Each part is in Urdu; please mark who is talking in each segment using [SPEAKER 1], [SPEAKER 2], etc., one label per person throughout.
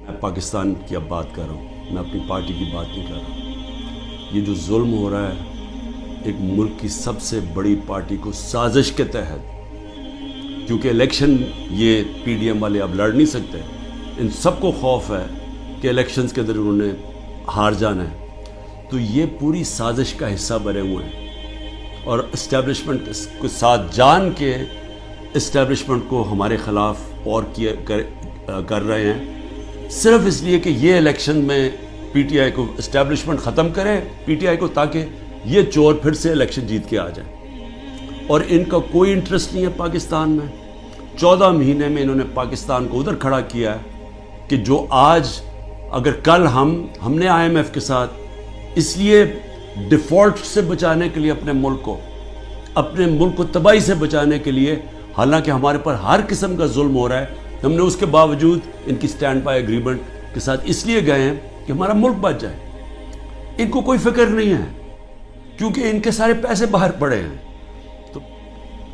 [SPEAKER 1] میں پاکستان کی اب بات کر رہا ہوں، میں اپنی پارٹی کی بات نہیں کر رہا۔ یہ جو ظلم ہو رہا ہے ایک ملک کی سب سے بڑی پارٹی کو سازش کے تحت، کیونکہ الیکشن یہ پی ڈی ایم والے اب لڑ نہیں سکتے، ان سب کو خوف ہے کہ الیکشنز کے اندر انہوں نے ہار جانا ہے، تو یہ پوری سازش کا حصہ بنے ہوئے ہیں اور اسٹیبلشمنٹ کو ساتھ جان کے اسٹیبلشمنٹ کو ہمارے خلاف اور کر رہے ہیں، صرف اس لیے کہ یہ الیکشن میں پی ٹی آئی کو اسٹیبلشمنٹ ختم کرے پی ٹی آئی کو، تاکہ یہ چور پھر سے الیکشن جیت کے آ جائیں۔ اور ان کا کوئی انٹرسٹ نہیں ہے پاکستان میں۔ 14 مہینے میں انہوں نے پاکستان کو ادھر کھڑا کیا ہے کہ جو آج اگر کل ہم نے آئی ایم ایف کے ساتھ اس لیے ڈیفالٹ سے بچانے کے لیے اپنے ملک کو تباہی سے بچانے کے لیے، حالانکہ ہمارے پر ہر قسم کا ظلم ہو رہا ہے، ہم نے اس کے باوجود ان کی سٹینڈ بائی ایگریمنٹ کے ساتھ اس لیے گئے ہیں کہ ہمارا ملک بچ جائے۔ ان کو کوئی فکر نہیں ہے کیونکہ ان کے سارے پیسے باہر پڑے ہیں۔ تو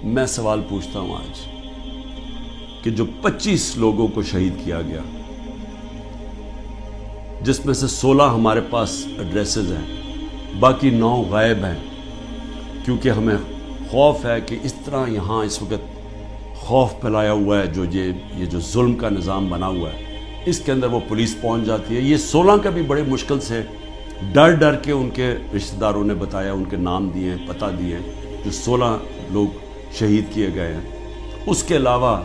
[SPEAKER 1] میں سوال پوچھتا ہوں آج کہ جو 25 لوگوں کو شہید کیا گیا، جس میں سے 16 ہمارے پاس ایڈریسز ہیں، باقی 9 غائب ہیں، کیونکہ ہمیں خوف ہے کہ اس طرح یہاں اس وقت خوف پھیلایا ہوا ہے، جو یہ جو ظلم کا نظام بنا ہوا ہے، اس کے اندر وہ پولیس پہنچ جاتی ہے۔ یہ 16 کا بھی بڑے مشکل سے ڈر کے ان کے رشتہ داروں نے بتایا، ان کے نام دیے ہیں، پتہ دیے ہیں، جو 16 لوگ شہید کیے گئے ہیں۔ اس کے علاوہ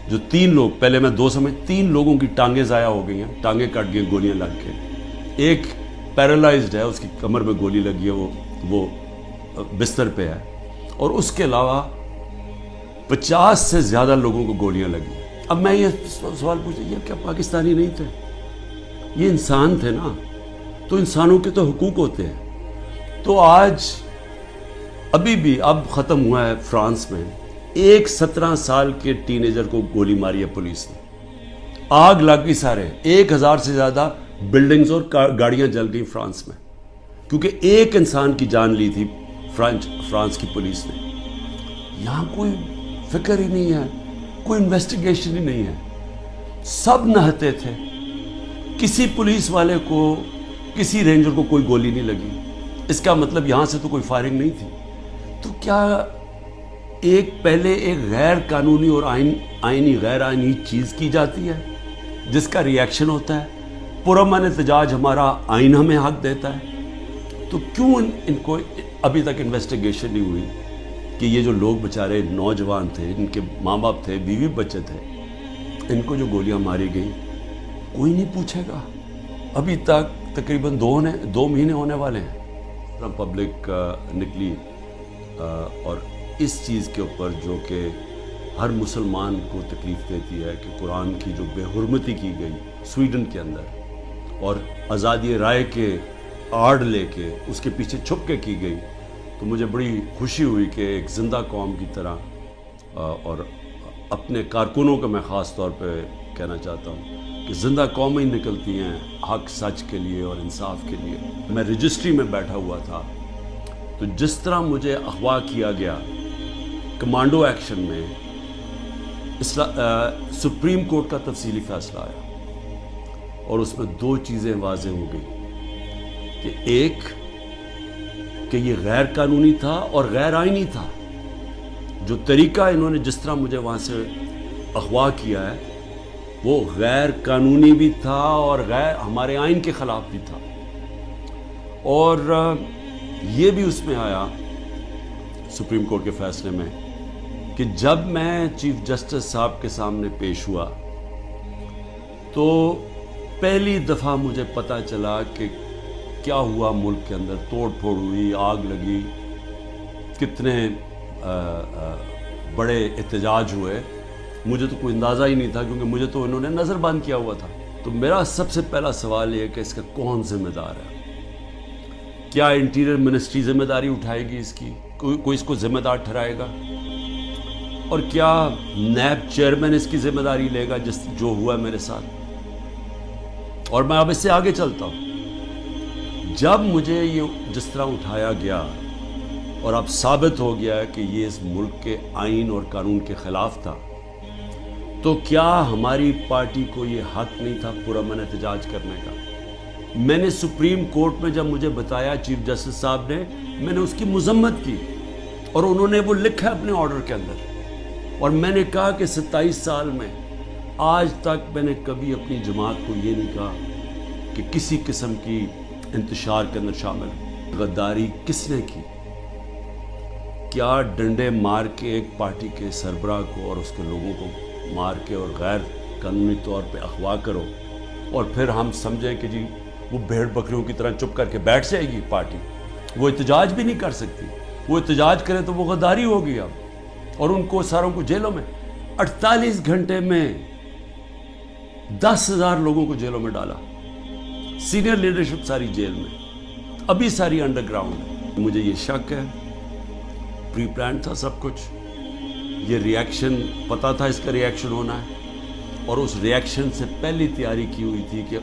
[SPEAKER 1] جو 3 لوگ، پہلے میں 2 سمجھ، 3 لوگوں کی ٹانگیں ضائع ہو گئی ہیں، ٹانگیں کٹ گئی گولیاں لگ کے۔ ایک پیرالائزڈ ہے، اس کی کمر میں گولی لگی ہے، وہ بستر پہ ہے، اور اس کے علاوہ 50 سے زیادہ لوگوں کو گولیاں لگی۔ اب میں یہ سوال پوچھتا ہوں، یہ کیا پاکستانی نہیں تھے؟ یہ انسان تھے نا، تو انسانوں کے تو حقوق ہوتے ہیں۔ تو آج ابھی بھی اب ختم ہوا ہے فرانس میں، ایک 17 سال کے ٹینیجر کو گولی ماری ہے پولیس نے، آگ لگ گئی، سارے 1000 سے زیادہ بلڈنگز اور گاڑیاں جل گئی فرانس میں، کیونکہ ایک انسان کی جان لی تھی فرانس کی پولیس نے۔ یہاں کوئی فکر ہی نہیں ہے، کوئی انویسٹیگیشن ہی نہیں ہے، سب نہتے تھے، کسی پولیس والے کو، کسی رینجر کو کوئی گولی نہیں لگی۔ اس کا مطلب یہاں سے تو کوئی فائرنگ نہیں تھی۔ تو کیا پہلے ایک غیر قانونی اور غیر آئینی چیز کی جاتی ہے جس کا ریاکشن ہوتا ہے؟ پرامن احتجاج ہمارا آئین ہمیں حق دیتا ہے، تو کیوں ان کو ابھی تک انویسٹیگیشن نہیں ہوئی کہ یہ جو لوگ بیچارے نوجوان تھے، ان کے ماں باپ تھے، بیوی بچے تھے، ان کو جو گولیاں ماری گئیں، کوئی نہیں پوچھے گا۔ ابھی تک تقریباً 2 مہینے ہونے والے ہیں، پبلک نکلی اور اس چیز کے اوپر جو کہ ہر مسلمان کو تکلیف دیتی ہے کہ قرآن کی جو بے حرمتی کی گئی سویڈن کے اندر، اور آزادی رائے کے آڑ لے کے اس کے پیچھے چھپ کے کی گئی، تو مجھے بڑی خوشی ہوئی کہ ایک زندہ قوم کی طرح، اور اپنے کارکنوں کا میں خاص طور پہ کہنا چاہتا ہوں کہ زندہ قومیں نکلتی ہیں حق سچ کے لیے اور انصاف کے لیے۔ میں رجسٹری میں بیٹھا ہوا تھا، تو جس طرح مجھے اغوا کیا گیا کمانڈو ایکشن میں، سپریم کورٹ کا تفصیلی فیصلہ آیا، اور اس میں 2 چیزیں واضح ہو گئی کہ ایک کہ یہ غیر قانونی تھا اور غیر آئینی تھا، جو طریقہ انہوں نے جس طرح مجھے وہاں سے اغوا کیا ہے وہ غیر قانونی بھی تھا اور ہمارے آئین کے خلاف بھی تھا۔ اور یہ بھی اس میں آیا سپریم کورٹ کے فیصلے میں کہ جب میں چیف جسٹس صاحب کے سامنے پیش ہوا تو پہلی دفعہ مجھے پتہ چلا کہ کیا ہوا، ملک کے اندر توڑ پھوڑ ہوئی، آگ لگی، کتنے بڑے احتجاج ہوئے۔ مجھے تو کوئی اندازہ ہی نہیں تھا، کیونکہ مجھے تو انہوں نے نظر بند کیا ہوا تھا۔ تو میرا سب سے پہلا سوال یہ ہے کہ اس کا کون ذمہ دار ہے؟ کیا انٹیریئر منسٹری ذمہ داری اٹھائے گی اس کی؟ کوئی اس کو ذمہ دار ٹھہرائے گا؟ اور کیا نیب چیئرمین اس کی ذمہ داری لے گا جو ہوا ہے میرے ساتھ؟ اور میں اب اس سے آگے چلتا ہوں۔ جب مجھے یہ جس طرح اٹھایا گیا اور اب ثابت ہو گیا ہے کہ یہ اس ملک کے آئین اور قانون کے خلاف تھا، تو کیا ہماری پارٹی کو یہ حق نہیں تھا پرامن احتجاج کرنے کا؟ میں نے سپریم کورٹ میں جب مجھے بتایا چیف جسٹس صاحب نے، میں نے اس کی مذمت کی، اور انہوں نے وہ لکھا اپنے آرڈر کے اندر، اور میں نے کہا کہ 27 سال میں آج تک میں نے کبھی اپنی جماعت کو یہ نہیں کہا کہ کسی قسم کی انتشار کے اندر شامل ہو۔ غداری کس نے کی؟ کیا ڈنڈے مار کے ایک پارٹی کے سربراہ کو اور اس کے لوگوں کو مار کے اور غیر قانونی طور پہ اغوا کرو، اور پھر ہم سمجھیں کہ جی وہ بھیڑ بکریوں کی طرح چپ کر کے بیٹھ جائے گی پارٹی؟ وہ احتجاج بھی نہیں کر سکتی، وہ احتجاج کرے تو وہ غداری ہوگی اب، اور ان کو ساروں کو جیلوں میں 48 گھنٹے میں 10,000 لوگوں کو جیلوں میں ڈالا، سینئر لیڈرشپ ساری جیل میں، ابھی ساری انڈر گراؤنڈ ہے۔ مجھے یہ شک ہے پری پلان تھا سب کچھ، یہ ریاکشن پتہ تھا اس کا ریاکشن ہونا ہے، اور اس ریاکشن سے پہلی تیاری کی ہوئی تھی کہ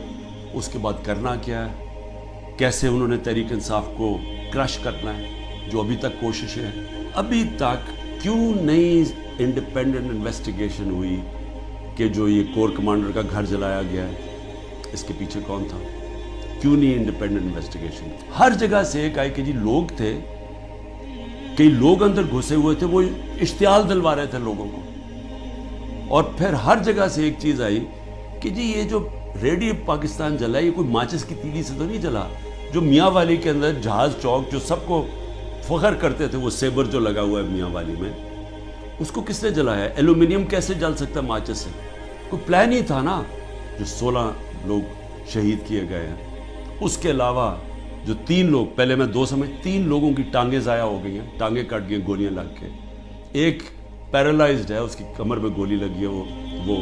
[SPEAKER 1] اس کے بعد کرنا کیا ہے، کیسے انہوں نے تحریک انصاف کو کرش کرنا ہے، جو ابھی تک کوششیں ہیں۔ ابھی تک کیوں نہیں انڈیپینڈنٹ انویسٹیگیشن ہوئی کہ جو یہ کور کمانڈر کا گھر جلایا گیا ہے اس کے پیچھے کون تھا؟ کیوں نہیں انڈیپینڈنٹ انویسٹیگیشن؟ ہر جگہ سے ایک آئی کہ جی لوگ تھے، کئی لوگ اندر گھسے ہوئے تھے، وہ اشتعال دلوا رہے تھے لوگوں کو، اور پھر ہر جگہ سے ایک چیز آئی کہ جی یہ جو ریڈیو پاکستان جلا یہ کوئی ماچس کی تیلی سے تو نہیں جلا، جو میاں والی کے اندر جہاز چوک جو سب کو فخر کرتے تھے، وہ سیبر جو لگا ہوا ہے میاں والی میں، اس کو کس نے جلایا ہے؟ ایلومینیم کیسے جل سکتا ہے ماچس سے؟ کوئی پلان ہی تھا نا۔ جو 16 لوگ شہید کیے گئے ہیں، اس کے علاوہ جو 3 لوگ، پہلے میں 2 سمجھ، 3 لوگوں کی ٹانگیں ضائع ہو گئی ہیں، ٹانگیں کٹ گئی گولیاں لگ کے، ایک پیرالائزڈ ہے، اس کی کمر میں گولی لگی ہے، وہ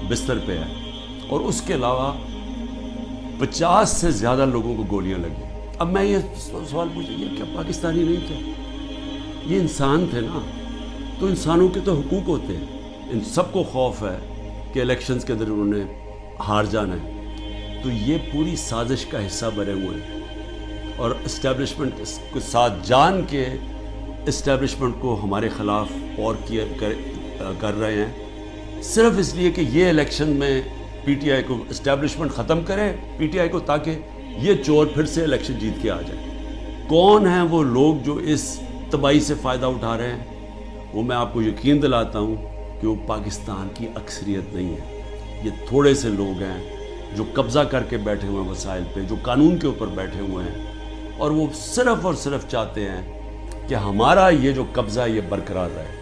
[SPEAKER 1] بستر پہ ہے، اور اس کے علاوہ 50 سے زیادہ لوگوں کو گولیاں لگی۔ اب میں یہ سوال پوچھوں، یہ کیا پاکستانی نہیں تھے؟ یہ انسان تھے نا، تو انسانوں کے تو حقوق ہوتے ہیں۔ ان سب کو خوف ہے کہ الیکشنز کے اندر انہوں نے ہار جانا ہے، تو یہ پوری سازش کا حصہ بنے ہوئے ہیں، اور اسٹیبلشمنٹ کو ساتھ جان کے اسٹیبلشمنٹ کو ہمارے خلاف اور کر رہے ہیں، صرف اس لیے کہ یہ الیکشن میں پی ٹی آئی کو اسٹیبلشمنٹ ختم کرے پی ٹی آئی کو، تاکہ یہ چور پھر سے الیکشن جیت کے آ جائے۔ کون ہیں وہ لوگ جو اس تباہی سے فائدہ اٹھا رہے ہیں؟ وہ میں آپ کو یقین دلاتا ہوں کہ وہ پاکستان کی اکثریت نہیں ہے، یہ تھوڑے سے لوگ ہیں جو قبضہ کر کے بیٹھے ہوئے ہیں وسائل پہ، جو قانون کے اوپر بیٹھے ہوئے ہیں، اور وہ صرف اور صرف چاہتے ہیں کہ ہمارا یہ جو قبضہ یہ برقرار رہے۔